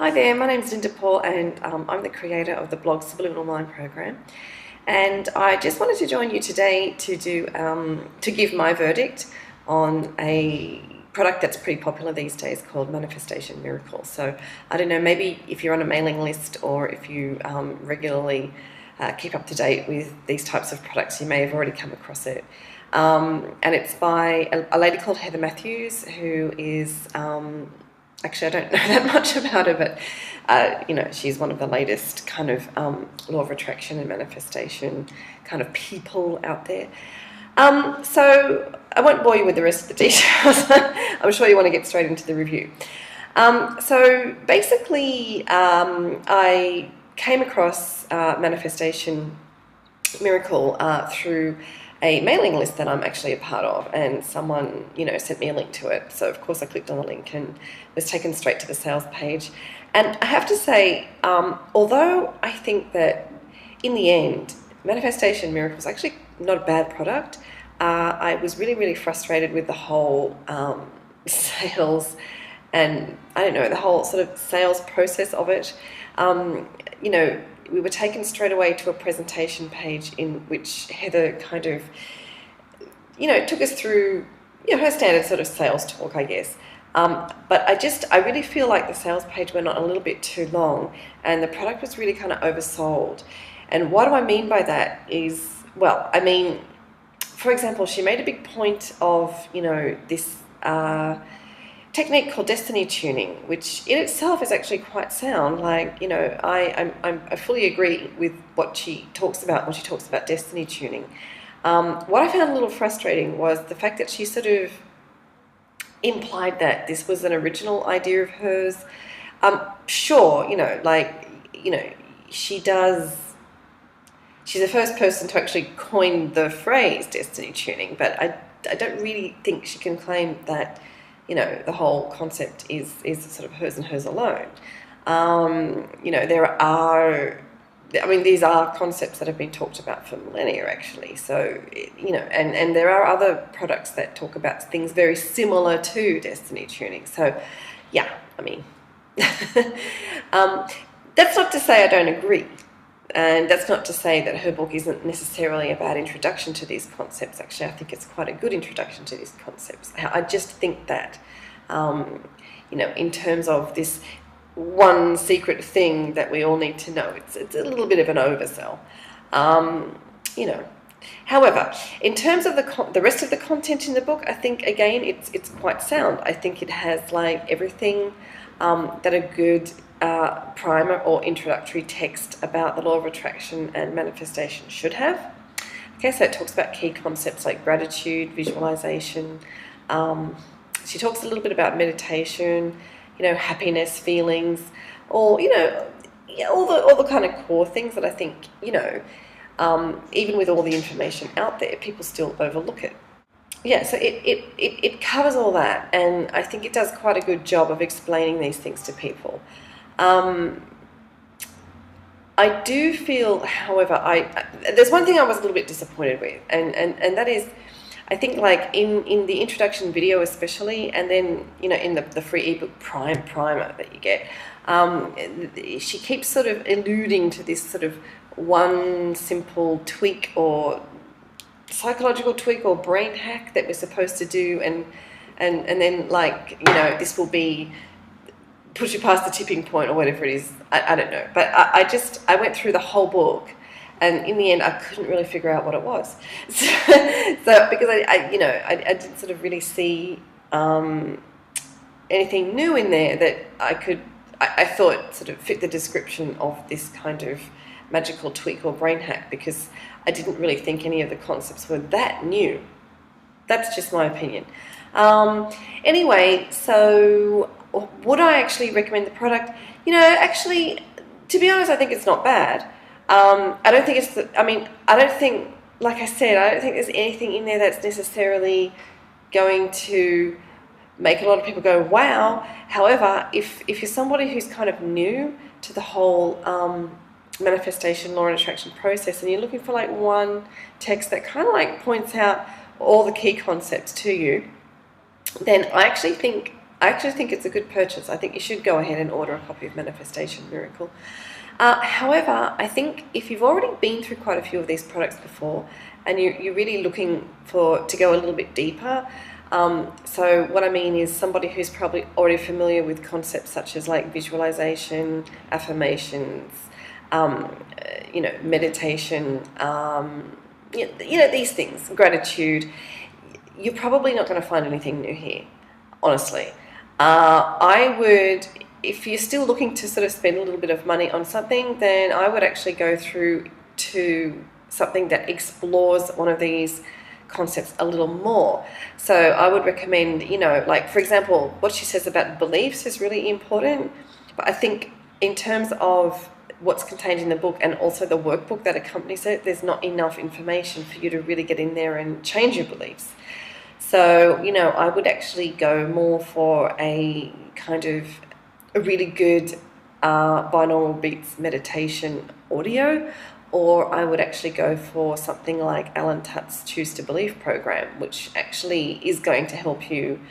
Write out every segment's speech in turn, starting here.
Hi there, my name is Linda Paul and I'm the creator of the blog Subliminal Mind program. And I just wanted to join you today to give my verdict on a product that's pretty popular these days called Manifestation Miracle. So I don't know, maybe if you're on a mailing list or if you regularly keep up to date with these types of products, you may have already come across it. And it's by a lady called Heather Matthews, who is actually, I don't know that much about her, but she's one of the latest kind of law of attraction and manifestation kind of people out there. So I won't bore you with the rest of the details. I'm sure you want to get straight into the review. So basically, I came across Manifestation Miracle through a mailing list that I'm actually a part of, and someone, sent me a link to it. So of course I clicked on the link and was taken straight to the sales page. And I have to say, although I think that in the end, Manifestation Miracle is actually not a bad product, I was really, really frustrated with the whole sales and, I don't know, the whole sort of sales process of it. We were taken straight away to a presentation page in which Heather kind of, took us through, her standard sort of sales talk, I guess. But I really feel like the sales page went on a little bit too long and the product was really kind of oversold. And what do I mean by that is, well, I mean, for example, she made a big point of, this technique called destiny tuning, which in itself is actually quite sound. Like, I fully agree with what she talks about when she talks about destiny tuning. What I found a little frustrating was the fact that she sort of implied that this was an original idea of hers. Sure, she's the first person to actually coin the phrase destiny tuning, but I don't really think she can claim that the whole concept is sort of hers and hers alone. These are concepts that have been talked about for millennia, actually. So, and there are other products that talk about things very similar to destiny tuning. So, yeah, that's not to say I don't agree. And that's not to say that her book isn't necessarily a bad introduction to these concepts. Actually, I think it's quite a good introduction to these concepts. I just think that, in terms of this one secret thing that we all need to know, it's a little bit of an oversell. However, in terms of the rest of the content in the book, I think, again, it's quite sound. I think it has, like, everything that a good primer or introductory text about the law of attraction and manifestation should have. Okay, so it talks about key concepts like gratitude, visualization. She talks a little bit about meditation, happiness, feelings, or all the kind of core things that I think even with all the information out there, people still overlook it. Yeah, so it covers all that, and I think it does quite a good job of explaining these things to people. I do feel, however, there's one thing I was a little bit disappointed with, and that is, I think, like in the introduction video especially, and then in the free ebook primer that you get, she keeps sort of alluding to this sort of one simple tweak or psychological tweak or brain hack that we're supposed to do, and then, like, this will be push you past the tipping point or whatever it is. I don't know, but I went through the whole book, and in the end I couldn't really figure out what it was. So because I didn't sort of really see anything new in there that I thought sort of fit the description of this kind of magical tweak or brain hack, because I didn't really think any of the concepts were that new. That's just my opinion. Anyway, so would I actually recommend the product? Actually, to be honest, I think it's not bad. I don't think, like I said, I don't think there's anything in there that's necessarily going to make a lot of people go, wow. However, if you're somebody who's kind of new to the whole manifestation, law and attraction process, and you're looking for like one text that kind of like points out all the key concepts to you, then I actually think I actually think it's a good purchase. I think you should go ahead and order a copy of Manifestation Miracle. However, I think if you've already been through quite a few of these products before and you're really looking to go a little bit deeper, so what I mean is somebody who's probably already familiar with concepts such as like visualization, affirmations, meditation, these things, gratitude, you're probably not going to find anything new here, honestly. I would, if you're still looking to sort of spend a little bit of money on something, then I would actually go through to something that explores one of these concepts a little more. So I would recommend, like for example, what she says about beliefs is really important. But I think in terms of what's contained in the book and also the workbook that accompanies it, there's not enough information for you to really get in there and change your beliefs. So, I would actually go more for a kind of a really good binaural beats meditation audio, or I would actually go for something like Alan Tutt's Choose to Believe program, which actually is going to help you,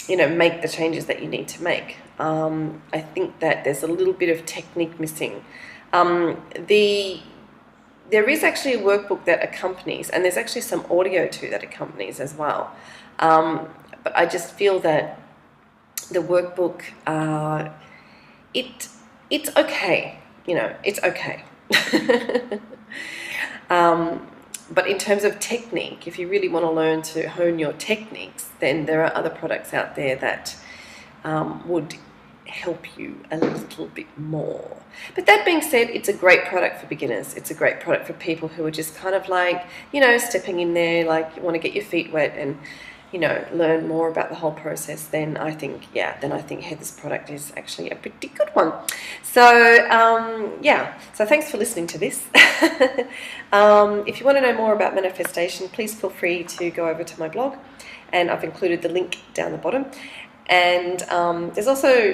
make the changes that you need to make. I think that there's a little bit of technique missing. There is actually a workbook that accompanies, and there's actually some audio too that accompanies as well. But I just feel that the workbook, it's okay, it's okay. But in terms of technique, if you really want to learn to hone your techniques, then there are other products out there that would help you a little bit more. But that being said, it's a great product for beginners. It's a great product for people who are just kind of like, stepping in there, like you want to get your feet wet and, learn more about the whole process. Then I think Heather's product is actually a pretty good one. So, so thanks for listening to this. If you want to know more about manifestation, please feel free to go over to my blog, and I've included the link down the bottom. And there's also,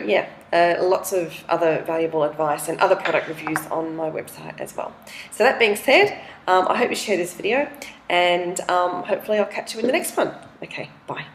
lots of other valuable advice and other product reviews on my website as well. So that being said, I hope you share this video, and hopefully I'll catch you in the next one. Okay, bye.